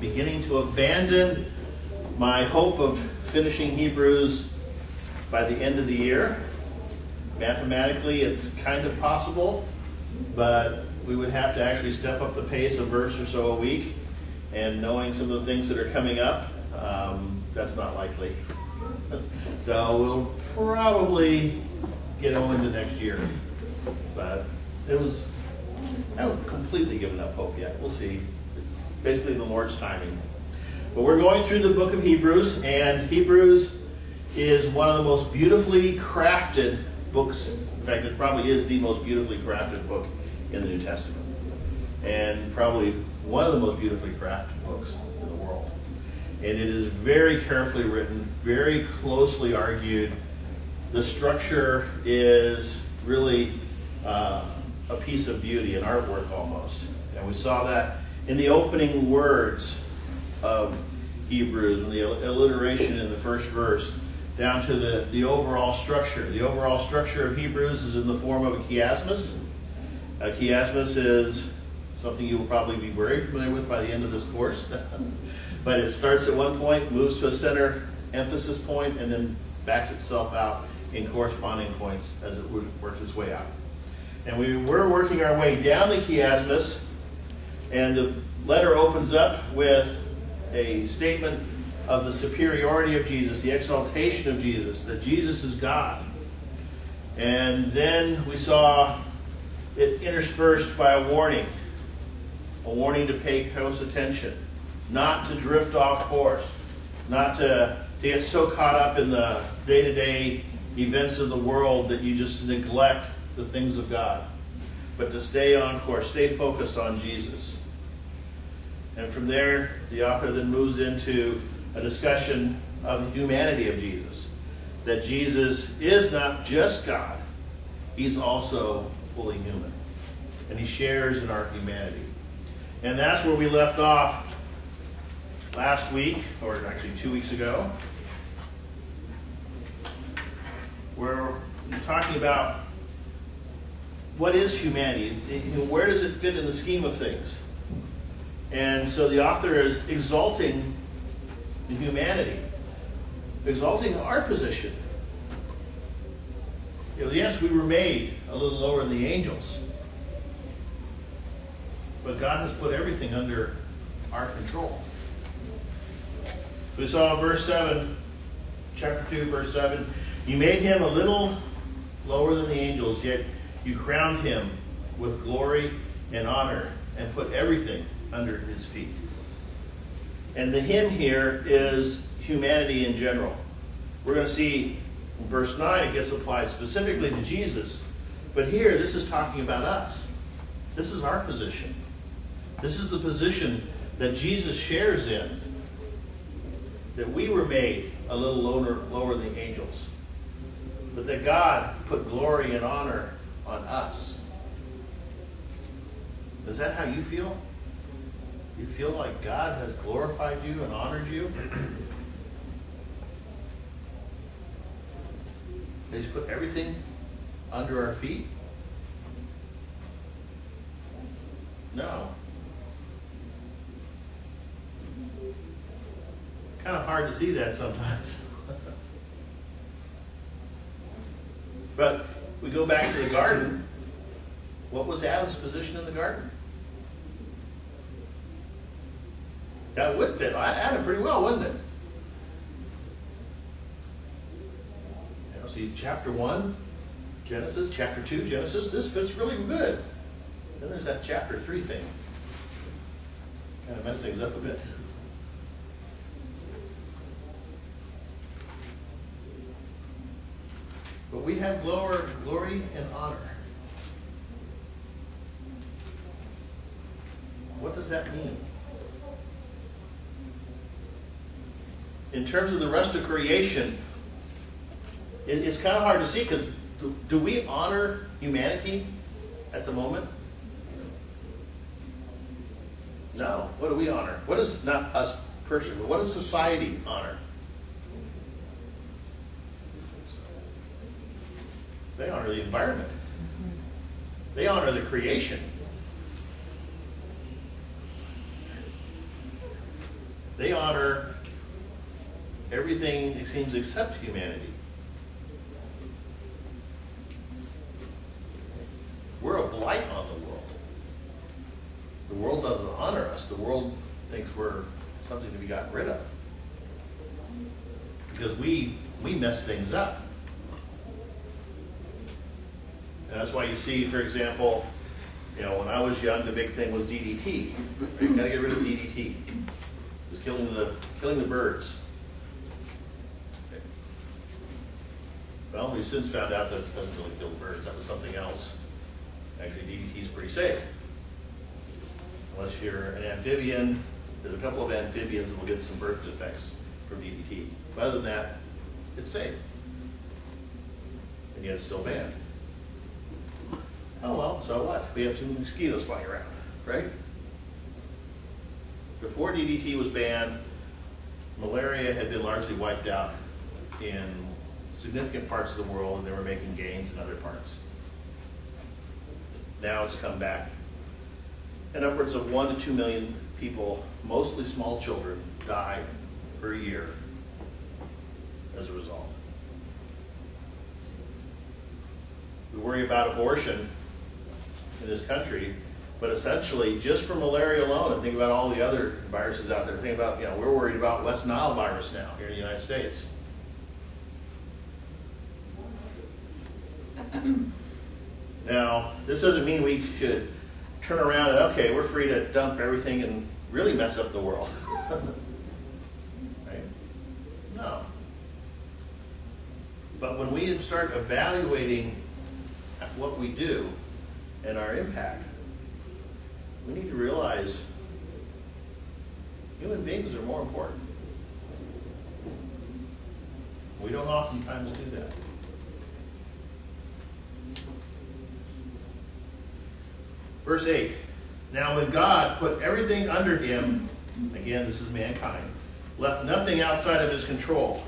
beginning to abandon my hope of finishing Hebrews by the end of the year. Mathematically, it's kind of possible, but we would have to actually step up the pace a verse or so a week. And knowing some of the things that are coming up, that's not likely. So we'll probably get on into next year. But I haven't completely given up hope yet. We'll see. It's basically the Lord's timing. But we're going through the book of Hebrews, and Hebrews is one of the most beautifully crafted books. In fact, it probably is the most beautifully crafted book in the New Testament. And probably one of the most beautifully crafted books in the world. And it is very carefully written, very closely argued. The structure is really a piece of beauty, an artwork almost. And we saw that in the opening words of Hebrews, in the alliteration in the first verse, down to the overall structure. The overall structure of Hebrews is in the form of a chiasmus. A chiasmus is something you will probably be very familiar with by the end of this course. But it starts at one point, moves to a center emphasis point, and then backs itself out in corresponding points as it works its way out. And we were working our way down the chiasmus, and the letter opens up with a statement of the superiority of Jesus, the exaltation of Jesus, that Jesus is God. And then we saw it interspersed by a warning to pay close attention, not to drift off course, not to get so caught up in the day-to-day events of the world that you just neglect the things of God, but to stay on course, stay focused on Jesus. And from there, the author then moves into a discussion of the humanity of Jesus, that Jesus is not just God, he's also fully human, and he shares in our humanity. And that's where we left off last week, or actually 2 weeks ago, where we're talking about what is humanity? Where does it fit in the scheme of things? And so the author is exalting the humanity, exalting our position. Yes, we were made a little lower than the angels, but God has put everything under our control. We saw in verse 7, chapter 2, verse 7, you made him a little lower than the angels, yet you crowned him with glory and honor and put everything under his feet. And the him here is humanity in general. We're going to see in verse 9 it gets applied specifically to Jesus. But here this is talking about us. This is our position. This is the position that Jesus shares in. That we were made a little lower than the angels. But that God put glory and honor on us. Is that how you feel? You feel like God has glorified you and honored you? He's put everything under our feet? No. Kind of hard to see that sometimes. But we go back to the garden. What was Adam's position in the garden? That would fit Adam pretty well, wouldn't it? See, chapter 1, Genesis, chapter 2, Genesis, this fits really good. Then there's that chapter 3 thing. Kind of mess things up a bit. But we have glory and honor. What does that mean? In terms of the rest of creation, it's kind of hard to see because do we honor humanity at the moment? No. What do we honor? What does, not us personally, but what does society honor? They honor the environment. They honor the creation. They honor everything, it seems, except humanity. We're a blight on the world. The world doesn't honor us. The world thinks we're something to be gotten rid of. Because we mess things up. And that's why you see, for example, when I was young, the big thing was DDT. Right? You got to get rid of DDT. It was killing the birds. Okay. Well, we've since found out that it doesn't really kill the birds. That was something else. Actually, DDT is pretty safe. Unless you're an amphibian, there's a couple of amphibians that will get some birth defects from DDT. But other than that, it's safe. And yet it's still banned. Oh well, so what? We have some mosquitoes flying around, right? Before DDT was banned, malaria had been largely wiped out in significant parts of the world, and they were making gains in other parts. Now it's come back. And upwards of 1 to 2 million people, mostly small children, die per year as a result. We worry about abortion in this country, but essentially just for malaria alone, and think about all the other viruses out there. Think about, we're worried about West Nile virus now here in the United States. Now, this doesn't mean we should turn around and, okay, we're free to dump everything and really mess up the world. Right? No. But when we start evaluating what we do and our impact, we need to realize human beings are more important. We don't oftentimes do that. Verse 8, now when God put everything under him, again this is mankind, left nothing outside of his control.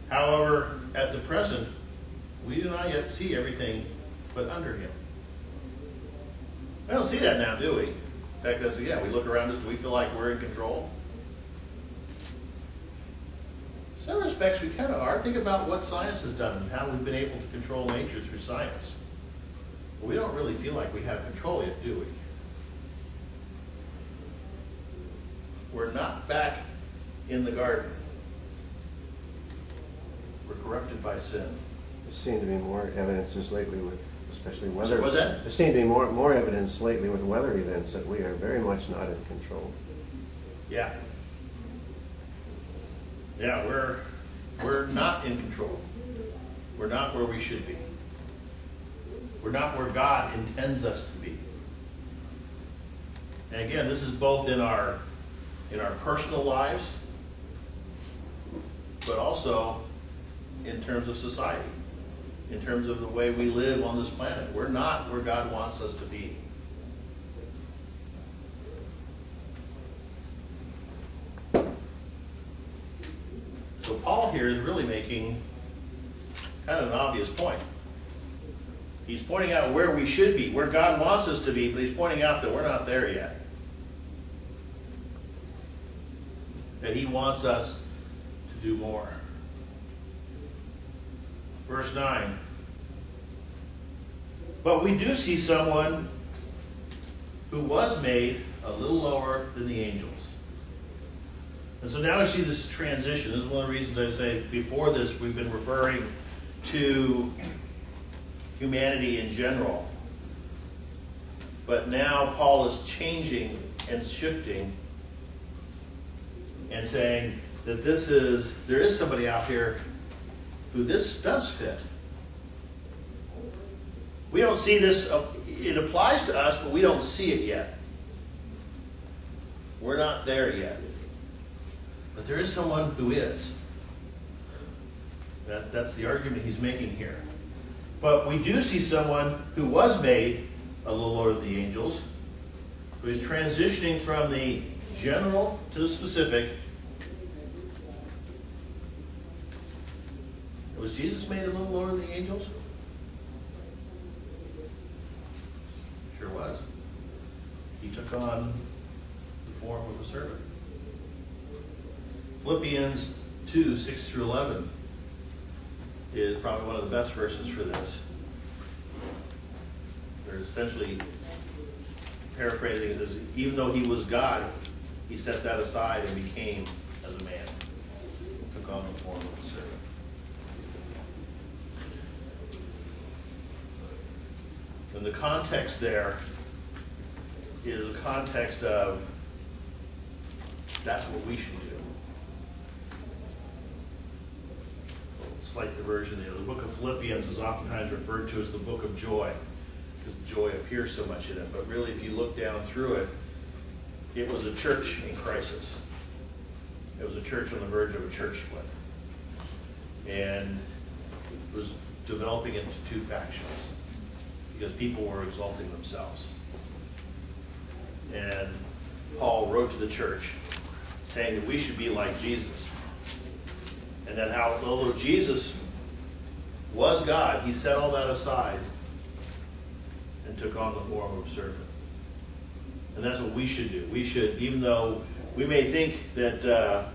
However, at the present, we do not yet see everything but under him. We don't see that now, do we? In fact, we look around us, do we feel like we're in control? In some respects, we kind of are. Think about what science has done and how we've been able to control nature through science. But we don't really feel like we have control yet, do we? We're not back in the garden. We're corrupted by sin. There seem to be more evidences lately with, especially weather. So what's that? There seem to be more evidence lately with weather events that we are very much not in control. Yeah. Yeah, we're not in control. We're not where we should be. We're not where God intends us to be. And again, this is both in our personal lives, but also in terms of society, in terms of the way we live on this planet. We're not where God wants us to be. So Paul here is really making kind of an obvious point. He's pointing out where we should be, where God wants us to be, but he's pointing out that we're not there yet. That he wants us to do more. Verse 9. But we do see someone who was made a little lower than the angels. And so now we see this transition. This is one of the reasons I say before this we've been referring to humanity in general. But now Paul is changing and shifting and saying that there is somebody out here who this does fit. We don't see this, it applies to us, but we don't see it yet. We're not there yet. But there is someone who is. That's the argument he's making here. But we do see someone who was made a little lower than the angels, who is transitioning from the general to the specific. Was Jesus made a little lower than the angels? Sure was. He took on the form of a servant. Philippians 2, 6 through 11 is probably one of the best verses for this. They're essentially paraphrasing it as, even though he was God, he set that aside and became as a man. Took on the form of a servant. And the context there is a context of that's what we should do. Slight diversion there. The book of Philippians is oftentimes referred to as the book of joy, because joy appears so much in it. But really, if you look down through it, it was a church in crisis. It was a church on the verge of a church split. And it was developing into two factions because people were exalting themselves. And Paul wrote to the church saying that we should be like Jesus. And that how, although Jesus was God, he set all that aside and took on the form of a servant. And that's what we should do. We should, even though we may think that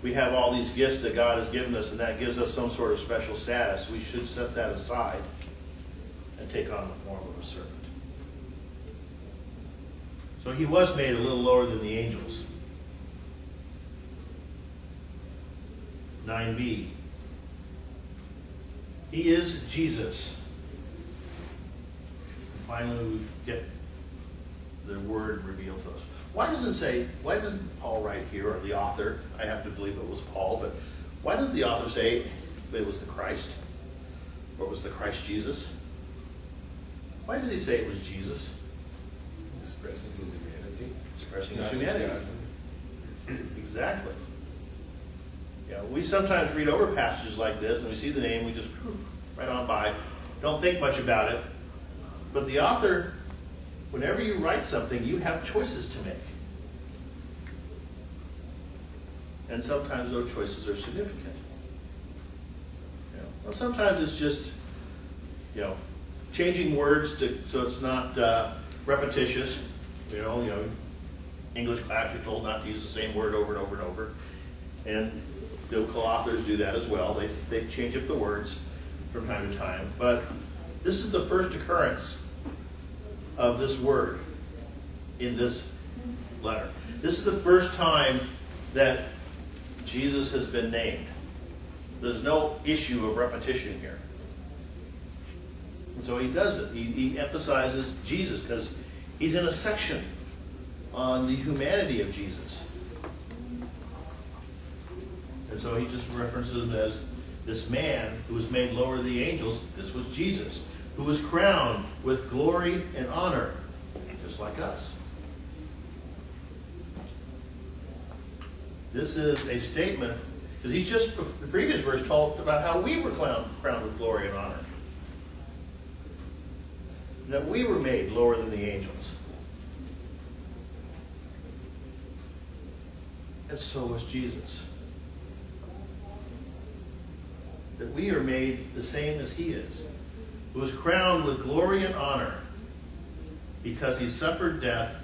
we have all these gifts that God has given us and that gives us some sort of special status, we should set that aside and take on the form of a servant. So he was made a little lower than the angels. 9b. He is Jesus. And finally, we get the word revealed to us. Why doesn't Paul write here, or the author, I have to believe it was Paul, but why doesn't the author say it was the Christ? Or it was the Christ Jesus? Why does he say it was Jesus? Expressing his humanity. Expressing his humanity. Exactly. Yeah, we sometimes read over passages like this and we see the name, we just right on by, don't think much about it. But the author, whenever you write something, you have choices to make. And sometimes those choices are significant. Well, sometimes it's just, changing words so it's not repetitious. English class, you're told not to use the same word over and over and over. And biblical authors do that as well. They change up the words from time to time. But this is the first occurrence of this word in this letter. This is the first time that Jesus has been named. There's no issue of repetition here. And so he does it. He emphasizes Jesus because he's in a section on the humanity of Jesus. And so he just references him as this man who was made lower than the angels. This was Jesus, who was crowned with glory and honor, just like us. This is a statement, because he's just, the previous verse talked about how we were crowned with glory and honor. That we were made lower than the angels. And so was Jesus. That we are made the same as he is, who was crowned with glory and honor because he suffered death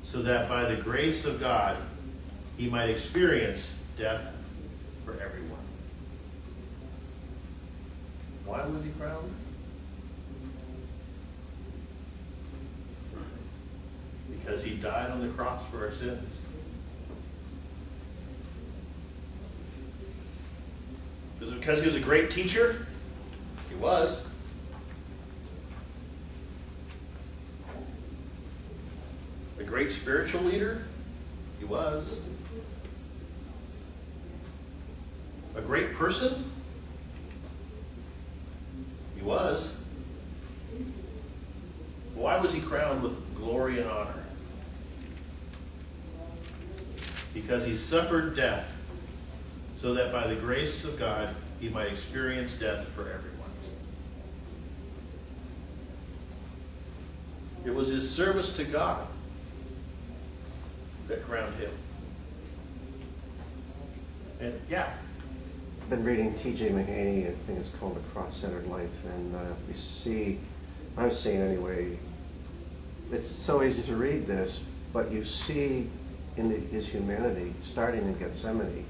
so that by the grace of God he might experience death for everyone. Why was he crowned? Because he died on the cross for our sins. Is it because he was a great teacher? He was. A great spiritual leader? He was. A great person? He was. Why was he crowned with glory and honor? Because he suffered death so that by the grace of God he might experience death for everyone. It was his service to God that crowned him. And I've been reading T.J. Mahaney, I think it's called A Cross-Centered Life, and we see, I'm seeing anyway, it's so easy to read this, but you see his humanity, starting in Gethsemane,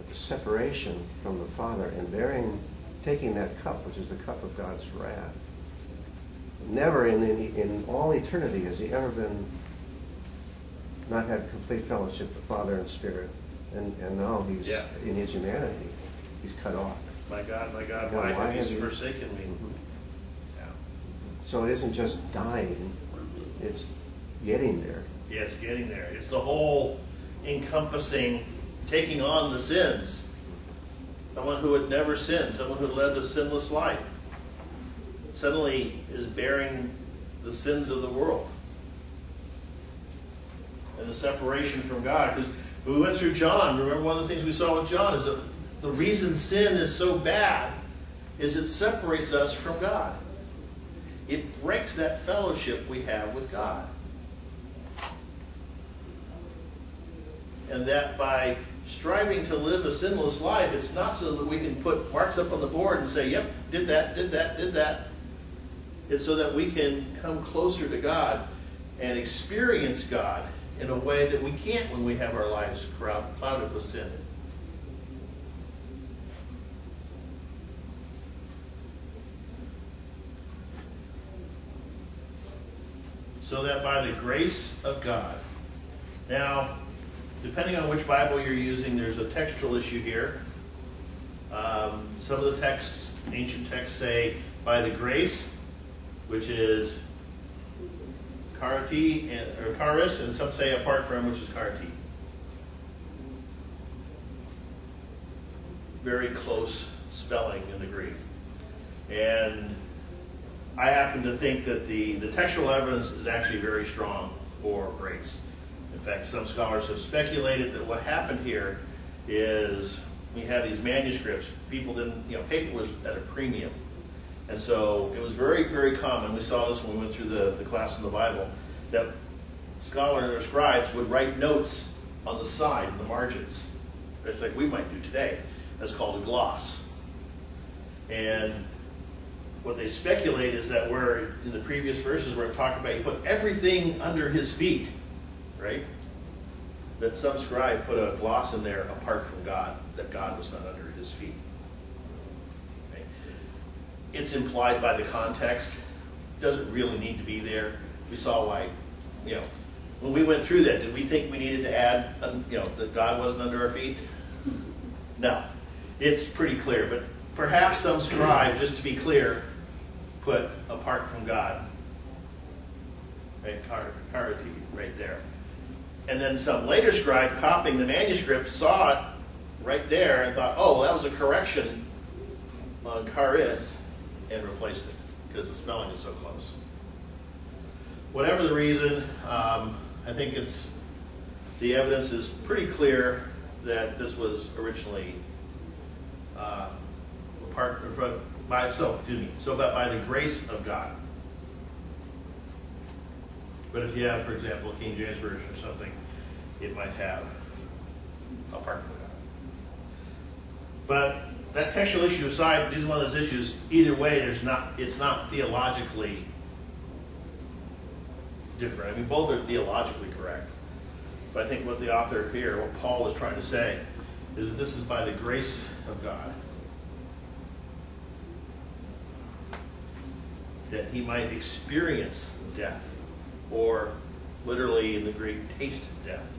the separation from the Father and taking that cup, which is the cup of God's wrath. Never in all eternity has he ever been not had complete fellowship with Father and Spirit, and now he's in his humanity, he's cut off. My God, why have you forsaken me? Mm-hmm. Yeah. So it isn't just dying, it's getting there. Yeah, it's getting there. It's the whole encompassing, taking on the sins. Someone who had never sinned, someone who led a sinless life, suddenly is bearing the sins of the world. And the separation from God. Because when we went through John, remember one of the things we saw with John is that the reason sin is so bad is it separates us from God. It breaks that fellowship we have with God. And that by striving to live a sinless life, it's not so that we can put marks up on the board and say, yep, did that, did that, did that. It's so that we can come closer to God and experience God in a way that we can't when we have our lives clouded with sin. So that by the grace of God. Now, depending on which Bible you're using, there's a textual issue here. Some of the texts, ancient texts, say by the grace, which is karati or charis, and some say apart from, which is karti. Very close spelling in the Greek. And I happen to think that the textual evidence is actually very strong for grace. In fact, some scholars have speculated that what happened here is we had these manuscripts. People didn't, paper was at a premium. And so it was very, very common. We saw this when we went through the class in the Bible, that scholars or scribes would write notes on the side, in the margins, just like we might do today. That's called a gloss. And what they speculate is that where in the previous verses where it talked about he put everything under his feet, right? That some scribe put a gloss in there apart from God, that God was not under his feet. Right? It's implied by the context. It doesn't really need to be there. We saw why, when we went through that, did we think we needed to add, that God wasn't under our feet? No. It's pretty clear, but perhaps some scribe, just to be clear, put apart from God, right, karati, right there. And then some later scribe copying the manuscript saw it right there and thought, oh, well, that was a correction on charis, and replaced it because the spelling is so close. Whatever the reason, I think the evidence is pretty clear that this was originally by the grace of God. But if you have, for example, a King James Version or something, it might have apart from God. But that textual issue aside, this is one of those issues, either way, it's not theologically different. I mean, both are theologically correct. But I think what the author here, what Paul is trying to say, is that this is by the grace of God. That he might experience death, or literally in the Greek, taste death.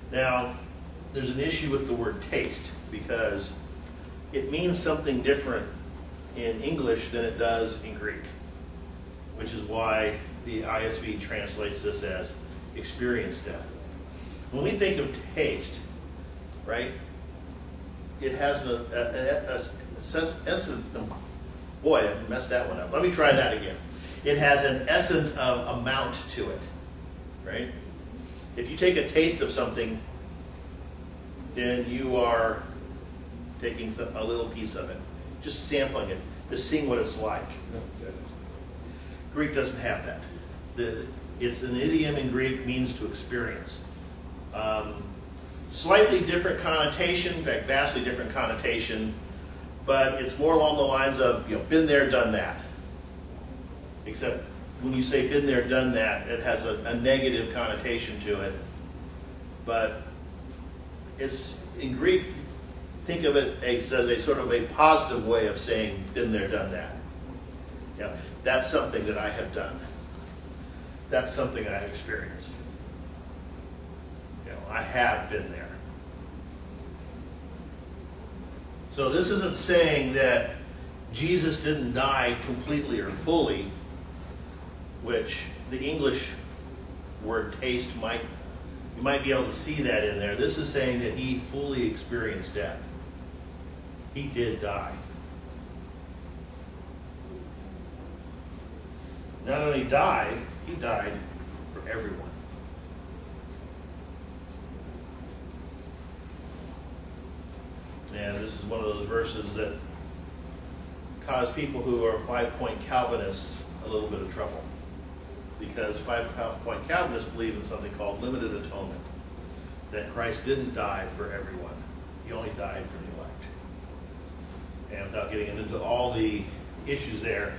Now, there's an issue with the word taste, because it means something different in English than it does in Greek, which is why the ISV translates this as experience death. When we think of taste, right, it has an essence. Boy, I messed that one up. Let me try that again. It has an essence of amount to it, right? If you take a taste of something, then you are taking a little piece of it, just sampling it, just seeing what it's like. Greek doesn't have that. It's an idiom in Greek, means to experience. Slightly different connotation, in fact, vastly different connotation, but it's more along the lines of, been there, done that. Except when you say been there, done that, it has a negative connotation to it. But it's, in Greek, think of it as a sort of a positive way of saying been there, done that. Yeah, that's something that I have done. That's something I have experienced. I have been there. So this isn't saying that Jesus didn't die completely or fully, which the English word taste you might be able to see that in there. This is saying that he fully experienced death. He did die. Not only died, he died for everyone. And this is one of those verses that cause people who are 5-point Calvinists a little bit of trouble. Because 5-point Calvinists believe in something called limited atonement. That Christ didn't die for everyone. He only died for the elect. And without getting into all the issues there,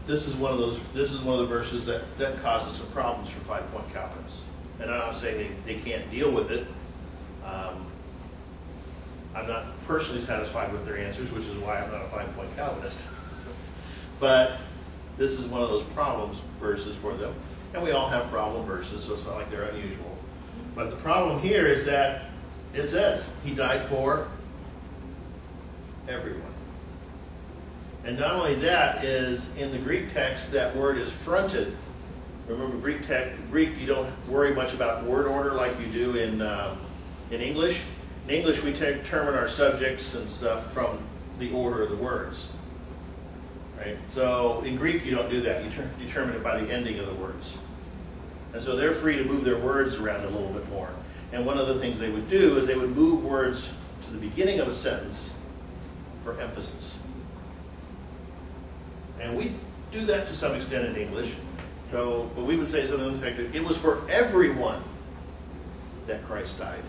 this is one of the verses that causes some problems for 5-point Calvinists. And I'm not saying they can't deal with it. I'm not personally satisfied with their answers, which is why I'm not a 5-point Calvinist. But this is one of those problems verses for them. And we all have problem verses, so it's not like they're unusual. But the problem here is that it says he died for everyone. And not only that, is in the Greek text, that word is fronted. Remember, Greek, you don't worry much about word order like you do in English. In English, we determine our subjects and stuff from the order of the words. Right? So in Greek, you don't do that. You determine it by the ending of the words. And so they're free to move their words around a little bit more. And one of the things they would do is they would move words to the beginning of a sentence for emphasis. And we do that to some extent in English. So, but we would say something to the effect that it was for everyone that Christ died.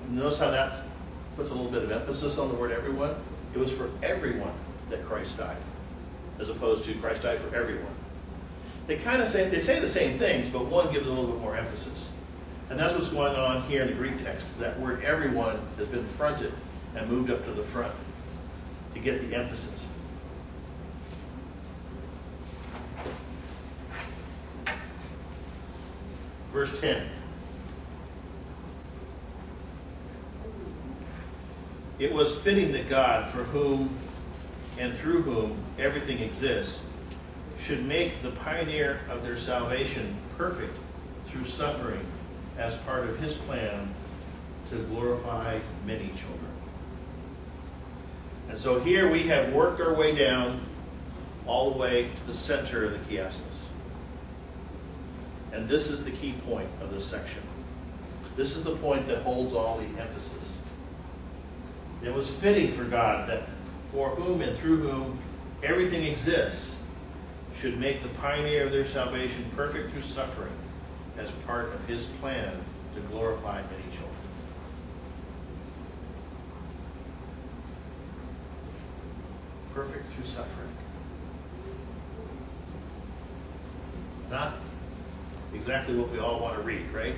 Notice how that puts a little bit of emphasis on the word everyone. It was for everyone that Christ died, as opposed to Christ died for everyone. They say the same things, but one gives a little bit more emphasis. And that's what's going on here in the Greek text, is that word everyone has been fronted and moved up to the front to get the emphasis. Verse 10. It was fitting that God, for whom and through whom everything exists, should make the pioneer of their salvation perfect through suffering as part of his plan to glorify many children. And so here we have worked our way down all the way to the center of the chiasmus. And this is the key point of this section. This is the point that holds all the emphasis. It was fitting for God that for whom and through whom everything exists should make the pioneer of their salvation perfect through suffering as part of his plan to glorify many children. Perfect through suffering. Not exactly what we all want to read, right?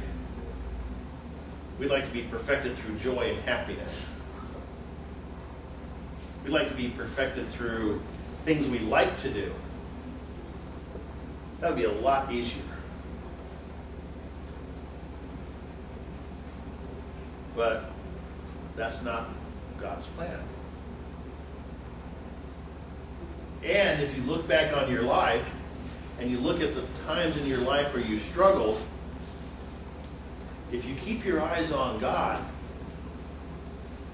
We'd like to be perfected through joy and happiness. We'd like to be perfected through things we like to do. That would be a lot easier. But that's not God's plan. And if you look back on your life, and you look at the times in your life where you struggled, if you keep your eyes on God,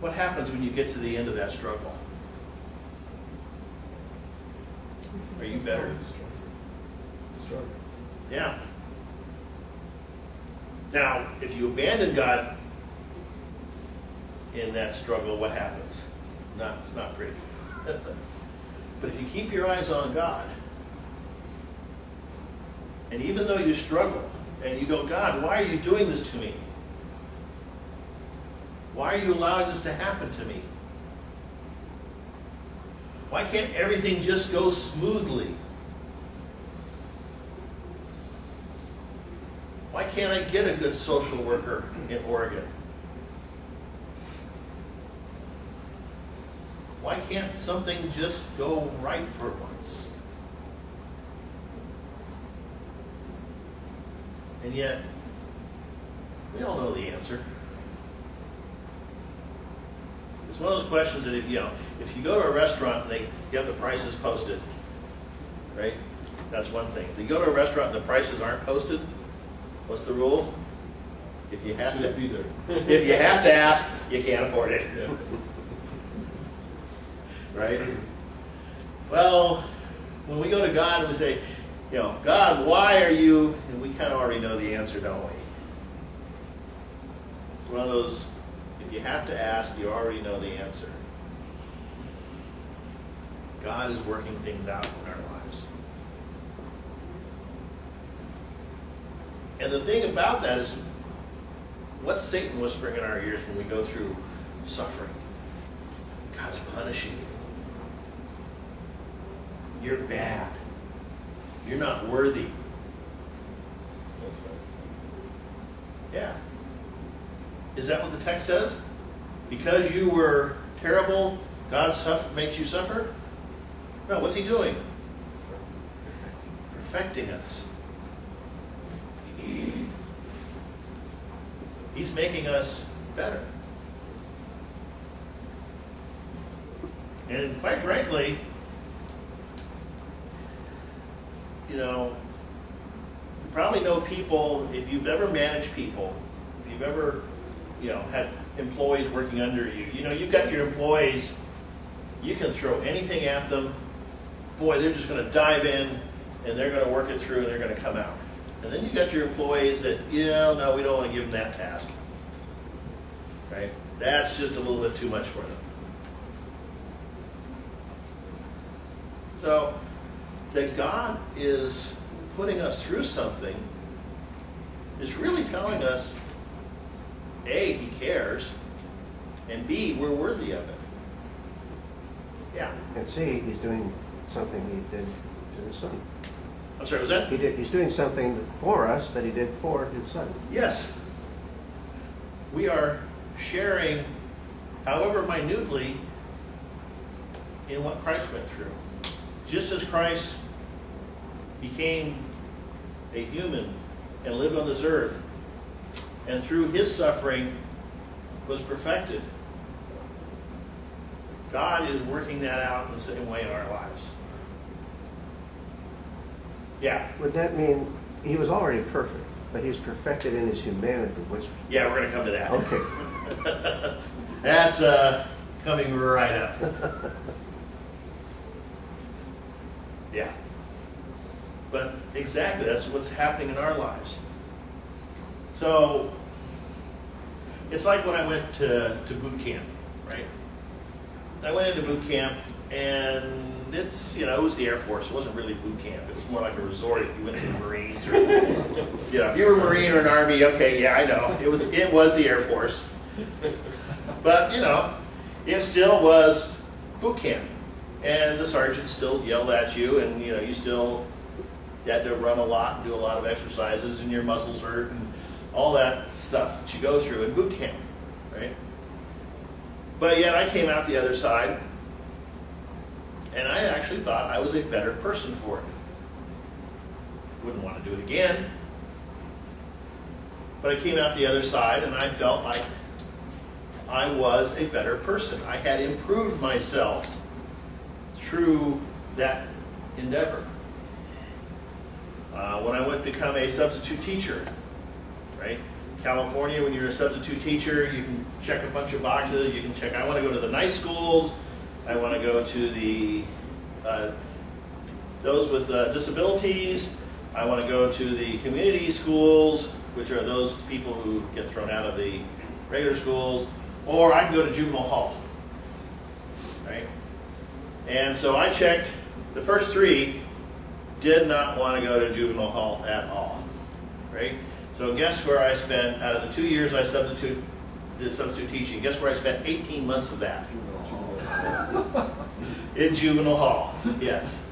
what happens when you get to the end of that struggle? Are you better? Stronger. Yeah. Now, if you abandon God in that struggle, what happens? It's not pretty. But if you keep your eyes on God, and even though you struggle, and you go, God, why are you doing this to me? Why are you allowing this to happen to me? Why can't everything just go smoothly? Why can't I get a good social worker in Oregon? Why can't something just go right for once? And yet, we all know the answer. It's one of those questions that if you go to a restaurant and you have the prices posted, right? That's one thing. If you go to a restaurant and the prices aren't posted, what's the rule? If you have Should be there. if you have to ask, you can't afford it. Yeah. Right? Well, when we go to God and we say, God, why are you, and we kind of already know the answer, don't we? It's one of those, if you have to ask, you already know the answer. God is working things out in our lives. And the thing about that is, what's Satan whispering in our ears when we go through suffering? God's punishing you. You're bad. You're not worthy. That's right. Yeah. Is that what the text says? Because you were terrible, God makes you suffer? No, what's he doing? Perfecting us. He's making us better. And quite frankly, you probably know people, if you've ever managed people, if you've ever, had employees working under you, you've got your employees, you can throw anything at them, boy, they're just going to dive in, and they're going to work it through, and they're going to come out. And then you've got your employees that, no, we don't want to give them that task. Right? That's just a little bit too much for them. So, that God is putting us through something is really telling us, A, he cares, and B, we're worthy of it. Yeah. And C, he's doing something he did to his son. I'm sorry, was that? He's doing something for us that he did for his son. Yes. We are sharing, however minutely, in what Christ went through. Just as Christ became a human and lived on this earth, and through his suffering was perfected, God is working that out in the same way in our lives. Yeah. Would that mean he was already perfect, but he's perfected in his humanity, which... Yeah, we're going to come to that. Okay. That's coming right up. Yeah. But exactly, that's what's happening in our lives. So, it's like when I went to boot camp, right? I went into boot camp, and it's, it was the Air Force. It wasn't really boot camp. It was more like a resort if you went into the Marines. Or, if you were a Marine or an Army, okay, yeah, I know. It was the Air Force. But, it still was boot camp. And the sergeant still yelled at you, and, you had to run a lot and do a lot of exercises, and your muscles hurt, and all that stuff that you go through in boot camp, right? But yet I came out the other side, and I actually thought I was a better person for it. Wouldn't want to do it again. But I came out the other side, and I felt like I was a better person. I had improved myself through that endeavor. When I went to become a substitute teacher, right? California, when you're a substitute teacher, you can check a bunch of boxes. You can check, I want to go to the nice schools. I want to go to the those with disabilities. I want to go to the community schools, which are those people who get thrown out of the regular schools. Or I can go to juvenile hall, right? And so I checked the first three. Did not want to go to juvenile hall at all, right? So guess where I spent, out of the 2 years I did substitute teaching, guess where I spent 18 months of that? In juvenile hall, yes.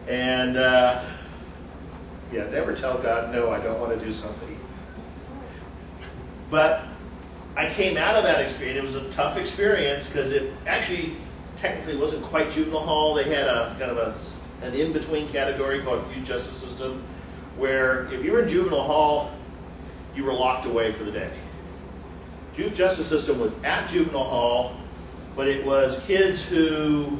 And yeah, never tell God, no, I don't want to do something. But I came out of that experience. It was a tough experience because it actually technically wasn't quite juvenile hall. They had a kind of an in-between category called youth justice system, where if you were in juvenile hall, you were locked away for the day. Youth justice system was at juvenile hall, but it was kids who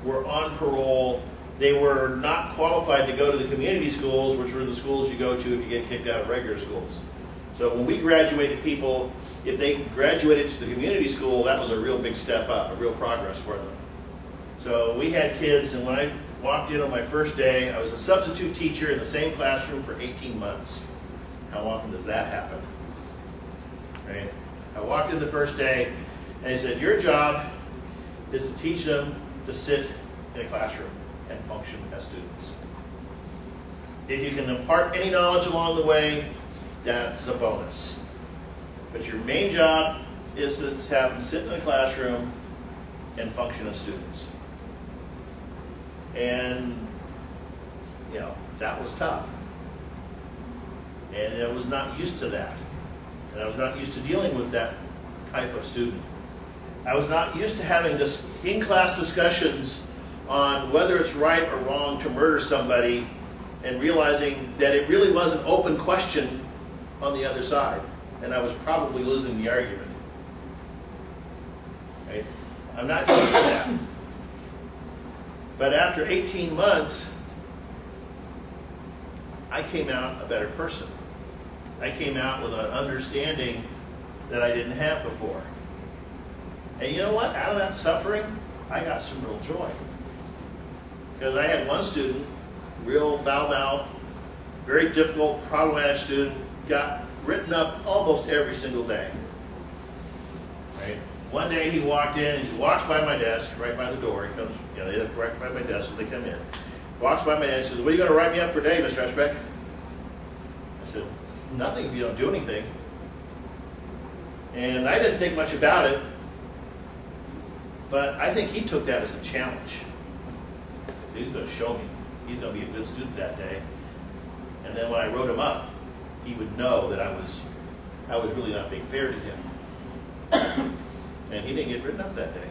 were on parole. They were not qualified to go to the community schools, which were the schools you go to if you get kicked out of regular schools. So when we graduated people, if they graduated to the community school, that was a real big step up, a real progress for them. So we had kids, and when I walked in on my first day, I was a substitute teacher in the same classroom for 18 months. How often does that happen? Right? I walked in the first day, and he said, your job is to teach them to sit in a classroom and function as students. If you can impart any knowledge along the way, that's a bonus. But your main job is to have them sit in the classroom and function as students. And, you know, that was tough. And I was not used to that. And I was not used to dealing with that type of student. I was not used to having this in-class discussions on whether it's right or wrong to murder somebody, and realizing that it really was an open question on the other side, and I was probably losing the argument. Right? I'm not used to that. But after 18 months, I came out a better person. I came out with an understanding that I didn't have before. And you know what? Out of that suffering, I got some real joy. Because I had one student, real foul-mouthed, very difficult, problematic student, got written up almost every single day. Right? One day he walked in, and he walks by my desk, right by the door. He comes, you know, they look right by my desk as they come in. Walks by my desk and says, what are you going to write me up for today, Mr. Eschbeck? I said, nothing if you don't do anything. And I didn't think much about it, but I think he took that as a challenge. So he's going to show me. He's going to be a good student that day. And then when I wrote him up, he would know that I was really not being fair to him. And he didn't get written up that day.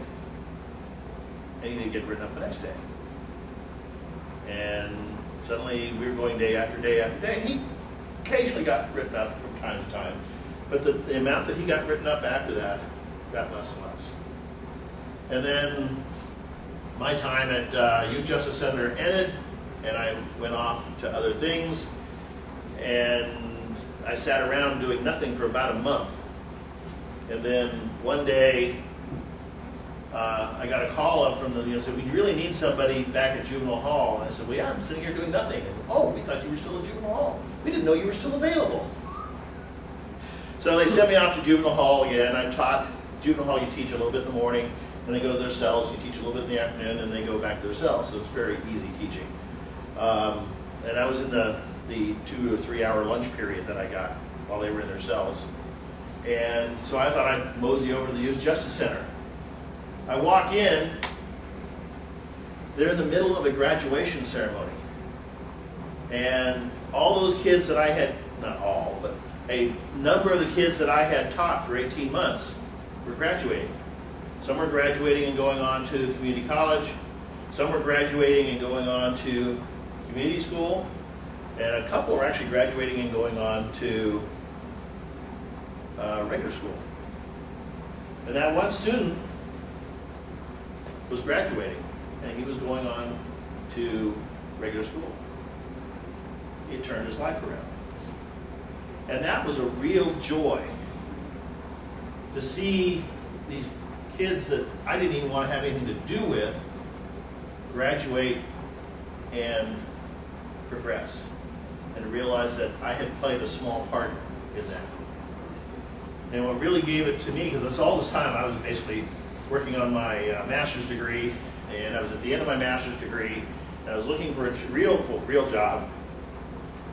And he didn't get written up the next day. And suddenly we were going day after day after day. And he occasionally got written up from time to time. But the amount that he got written up after that got less and less. And then my time at Youth Justice Center ended, and I went off to other things. And I sat around doing nothing for about a month. And then one day, I got a call up from the, said, we really need somebody back at juvenile hall. And I said, well, yeah, I'm sitting here doing nothing. And, oh, we thought you were still at juvenile hall. We didn't know you were still available. So they sent me off to juvenile hall again. I taught juvenile hall, you teach a little bit in the morning, and they go to their cells, you teach a little bit in the afternoon, and they go back to their cells. So it's very easy teaching. And I was in the 2 or 3 hour lunch period that I got while they were in their cells. And so I thought I'd mosey over to the Youth Justice Center. I walk in, they're in the middle of a graduation ceremony. And all those kids that I had, not all, but a number of the kids that I had taught for 18 months were graduating. Some were graduating and going on to community college. Some were graduating and going on to community school. And a couple were actually graduating and going on to regular school. And that one student was graduating, and he was going on to regular school. He had turned his life around. And that was a real joy to see these kids that I didn't even want to have anything to do with graduate and progress, and to realize that I had played a small part in that. And what really gave it to me, because that's all this time I was basically working on my master's degree, and I was at the end of my master's degree, and I was looking for a real job.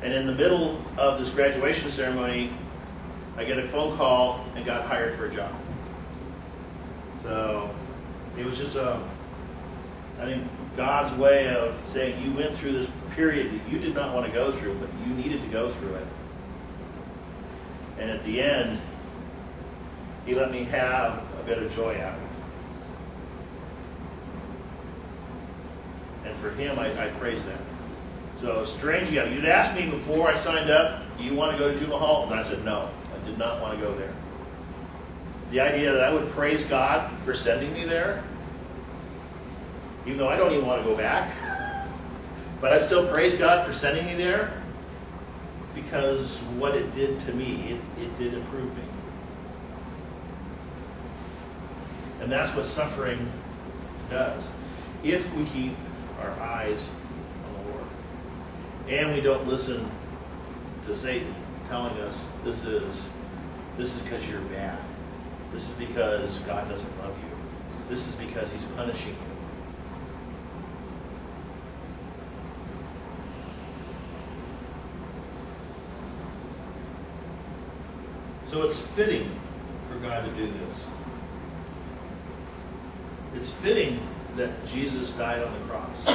And in the middle of this graduation ceremony, I get a phone call and got hired for a job. So it was just I think God's way of saying you went through this period that you did not want to go through, but you needed to go through it. And at the end, He let me have a bit of joy out of it. And for Him, I praise that. So strange, you'd asked me before I signed up, do you want to go to Juma Hall? And I said no, I did not want to go there. The idea that I would praise God for sending me there, even though I don't even want to go back, but I still praise God for sending me there, because what it did to me, it did improve me. And that's what suffering does. If we keep our eyes on the Lord, and we don't listen to Satan telling us this is because you're bad. This is because God doesn't love you. This is because He's punishing you. So it's fitting for God to do this. It's fitting that Jesus died on the cross.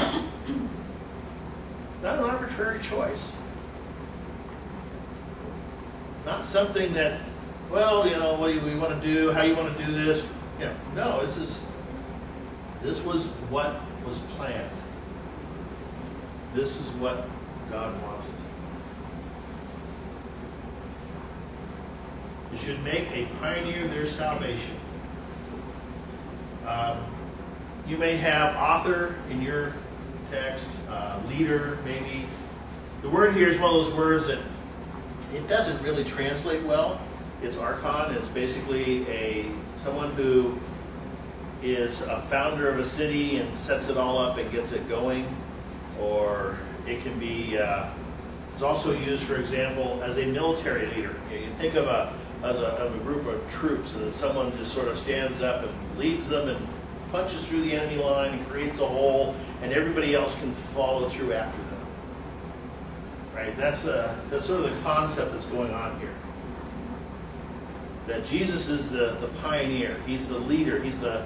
Not an arbitrary choice. Not something that, well, what do we want to do, how you want to do this. No, this was what was planned. This is what God wanted. It should make a pioneer of their salvation. You may have author in your text, leader maybe. The word here is one of those words that it doesn't really translate well. It's archon. It's basically someone who is a founder of a city and sets it all up and gets it going. Or it can be, it's also used, for example, as a military leader. You can think of a group of troops, and then someone just sort of stands up and leads them and punches through the enemy line and creates a hole, and everybody else can follow through after them. Right? That's sort of the concept that's going on here. That Jesus is the pioneer. He's the leader. He's the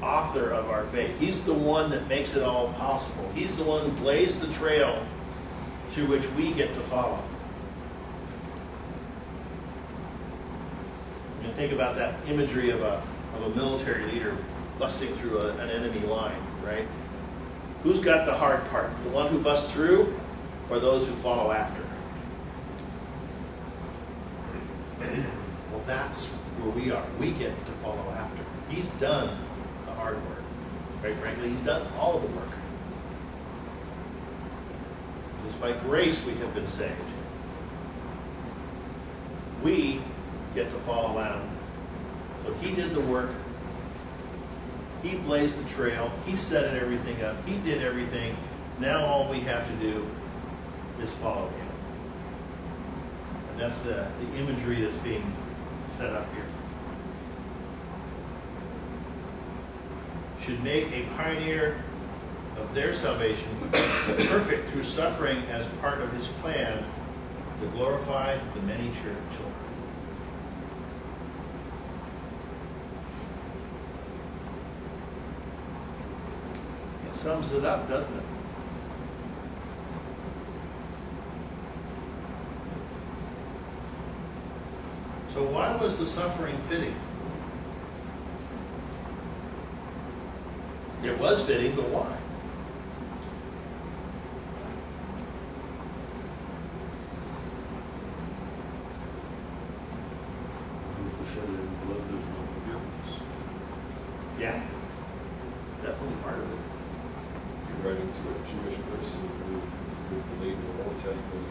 author of our faith. He's the one that makes it all possible. He's the one who blazed the trail through which we get to follow. And think about that imagery of a military leader busting through an enemy line, right? Who's got the hard part? The one who busts through, or those who follow after? Well, that's where we are. We get to follow after. He's done the hard work. Quite frankly, He's done all of the work. It's by grace we have been saved. We get to follow on. So He did the work. He blazed the trail. He set everything up. He did everything. Now all we have to do is follow Him. And that's the imagery that's being set up here. Should make a pioneer of their salvation perfect through suffering as part of His plan to glorify the many children. Sums it up, doesn't it? So why was the suffering fitting? It was fitting, but why? Yeah, definitely part of it. Writing to a Jewish person who believed in the Old Testament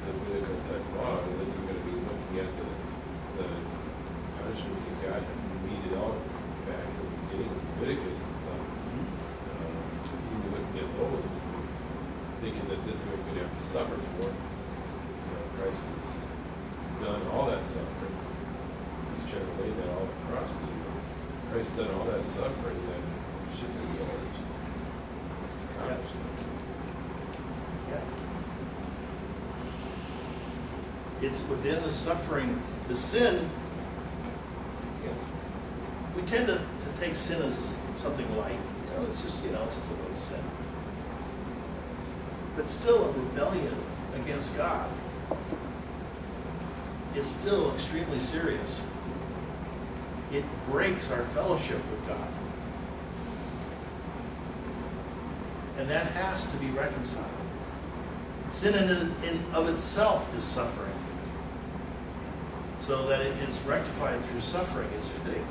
Levitical type law, and then you're going to be looking at the punishments that God meted out back in the beginning of Leviticus and stuff. You're looking at those and thinking that this is what we're going to have to suffer for. Christ has done all that suffering. He's trying to lay that all across to you. Christ's done all that suffering that should be yours. Yeah. It's within the suffering, the sin. We tend to take sin as something light. No, it's just, it's just a little sin. But still a rebellion against God is still extremely serious. It breaks our fellowship with God. And that has to be reconciled. Sin in of itself is suffering. So that it is rectified through suffering is fitting.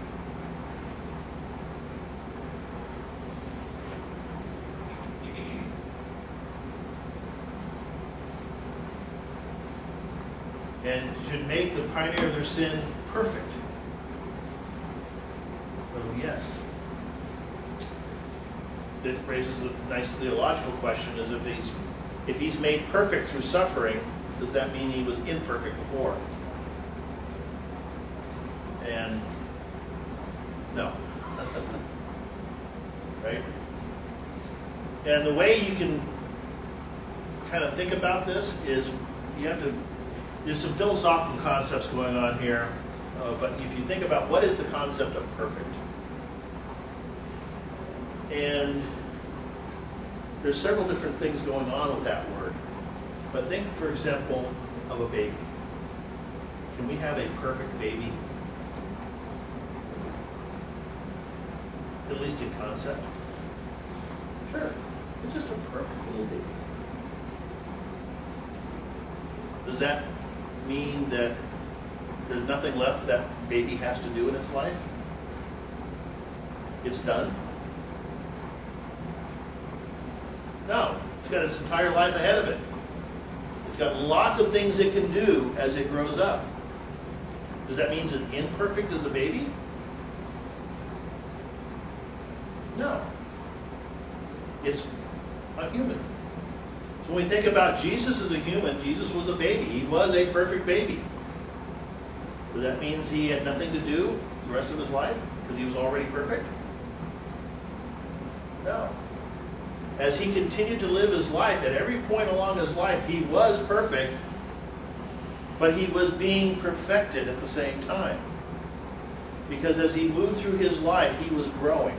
And should make the pioneer of their sin perfect. Oh, yes. It raises a nice theological question: is if he's made perfect through suffering, does that mean he was imperfect before? And no. Right? And the way you can kind of think about this is there's some philosophical concepts going on here, but if you think about what is the concept of perfect, and there's several different things going on with that word. But think, for example, of a baby. Can we have a perfect baby? At least in concept? Sure. It's just a perfect little baby. Does that mean that there's nothing left that baby has to do in its life? It's done? No. It's got its entire life ahead of it. It's got lots of things it can do as it grows up. Does that mean it's imperfect as a baby? No. It's a human. So when we think about Jesus as a human, Jesus was a baby. He was a perfect baby. Does that mean he had nothing to do the rest of his life because he was already perfect? No. As he continued to live his life, at every point along his life, he was perfect, but he was being perfected at the same time. Because as he moved through his life, he was growing.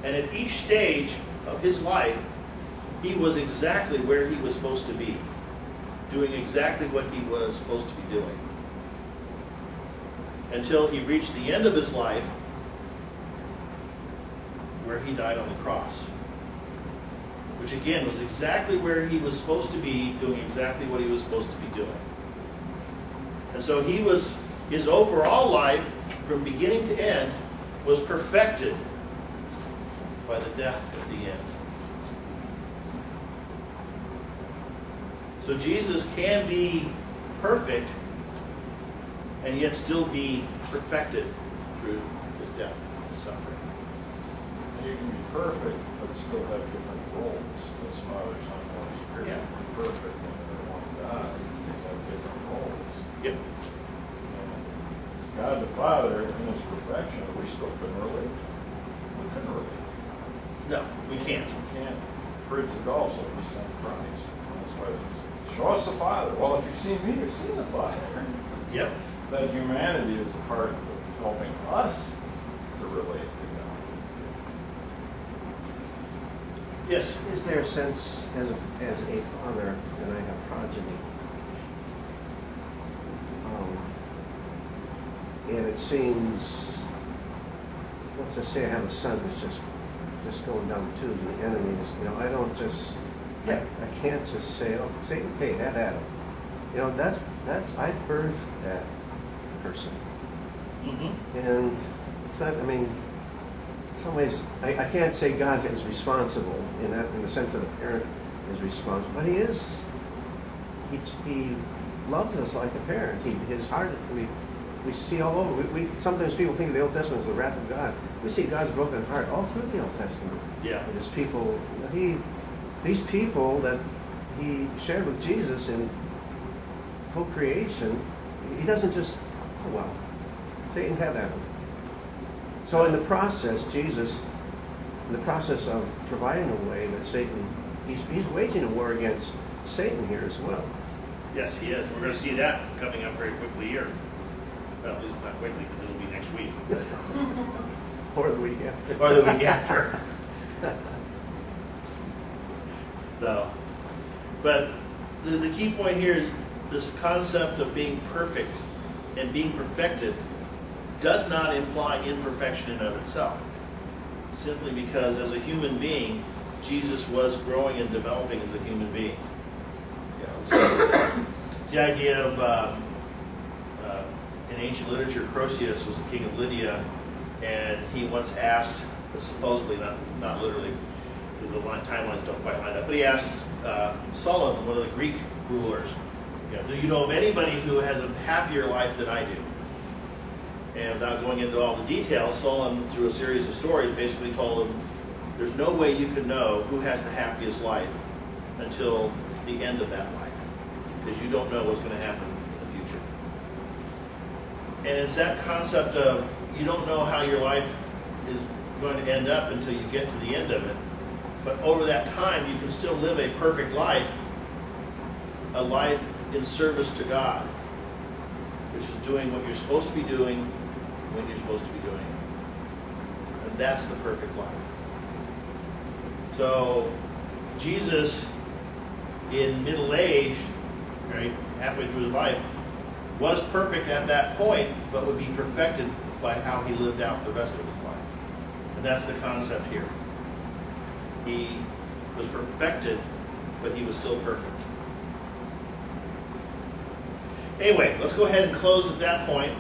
And at each stage of his life, he was exactly where he was supposed to be, doing exactly what he was supposed to be doing. Until he reached the end of his life, where he died on the cross. Which again was exactly where he was supposed to be, doing exactly what he was supposed to be doing. And so his overall life, from beginning to end, was perfected by the death at the end. So Jesus can be perfect and yet still be perfected through his death and suffering. You can be perfect, but still have different roles as Father, Son, Holy Spirit. Yeah. Perfect when they're one God. They have different roles. Yep. And God the Father, in His perfection, we still couldn't relate. We couldn't relate. No, we can't. We can't bridge the gulf, so we sent Christ. That's why it's, show us the Father. Well, if you've seen me, you've seen the Father. Yep. That humanity is a part of helping us to relate to God. Yes. Is there a sense as a father, and I have progeny, and it seems, let's just say I have a son who's just going down the tubes and the enemies, I don't just, Yeah. I can't just say, oh, Satan, hey, have at him. That's I birthed that person. Mm-hmm. And it's not, in some ways, I can't say God is responsible in the sense that a parent is responsible, but he loves us like a parent. His heart, we see all over. Sometimes people think of the Old Testament as the wrath of God. We see God's broken heart all through the Old Testament. Yeah. And his people, these people that he shared with Jesus in co-creation, he doesn't just, oh well, Satan had that. So in the process, Jesus, in the process of providing a way that Satan, he's waging a war against Satan here as well. Yes, he is. We're going to see that coming up very quickly here. Well, at least not quickly, because it'll be next week. Or the week after. Or the week after. No. But the key point here is this concept of being perfect and being perfected does not imply imperfection in and of itself. Simply because as a human being, Jesus was growing and developing as a human being. You know, so it's the idea of, in ancient literature, Croesus was the king of Lydia, and he once asked, supposedly, not literally, because the timelines don't quite line up, but he asked Solon, one of the Greek rulers, do you know of anybody who has a happier life than I do? And without going into all the details, Solon, through a series of stories, basically told him, there's no way you can know who has the happiest life until the end of that life, because you don't know what's going to happen in the future. And it's that concept of you don't know how your life is going to end up until you get to the end of it. But over that time, you can still live a perfect life, a life in service to God, which is doing what you're supposed to be doing when you're supposed to be doing it. And that's the perfect life. So Jesus, in middle age, right, halfway through his life, was perfect at that point, but would be perfected by how he lived out the rest of his life. And that's the concept here. He was perfected, but he was still perfect. Anyway, let's go ahead and close at that point.